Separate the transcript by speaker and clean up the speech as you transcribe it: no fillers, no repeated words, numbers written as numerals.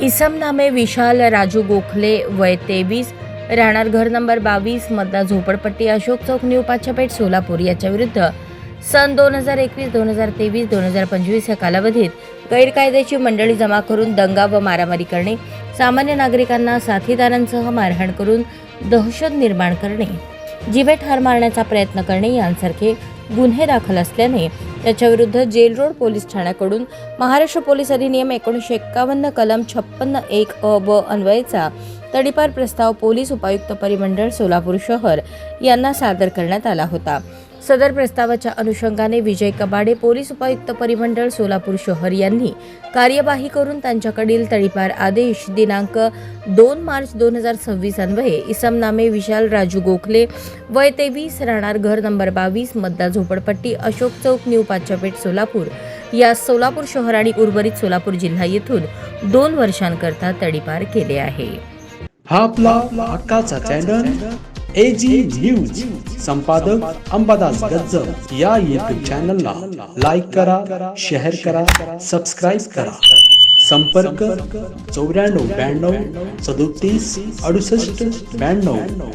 Speaker 1: इसम नामे विशाल राजू गोखले वय 23 राहणार घर नंबर 22 मतदार झोपडपट्टी अशोक चौक न्यू पाचपेठ सोलापूर याच्या विरुद्ध सन 2021, 2023, 2025 या कालावधीत गैरकायद्याची मंडळी जमा करून दंगा व मारामारी करणे, सामान्य नागरिकांना साथीदारांसह मारहाण करून दहशत निर्माण करणे, जीवे ठार मारण्याचा प्रयत्न करणे यांसारखे गुन्हे दाखल असल्याने त्याच्याविरुद्ध जेल रोड पोलीस ठाण्याकडून महाराष्ट्र पोलीस अधिनियम 1951 कलम 56(1) अ ब अन्वयेचा तडीपार प्रस्ताव पोलीस उपायुक्त परिमंडळ सोलापूर शहर यांना सादर करण्यात आला होता। सदर प्रस्तावाच्या अनुषंगाने विजय कबाडे पोलीस उपायुक्त परिमंडळ सोलापूर शहर यांनी कार्यवाही करून त्यांच्याकडील तडीपार आदेश दिनांक 2 मार्च 2026 अन्वये इसम नामे विशाल राजू गोखले वय 23 राहणार घर नंबर 22 मतदार झोपडपट्टी अशोक चौक न्यू पाचपेठ सोलापूर या सोलापूर शहर आणि उर्वरित सोलापूर जिल्हा येथून 2 वर्षांकरता तडीपार केले आहे।
Speaker 2: हा आपला हक्काचा चॅनल AG न्यूज संपादक अंबादास गज्जर या YouTube चॅनलला लाईक करा, शेअर करा, सबस्क्राईब करा। संपर्क 94 92 37 68 92।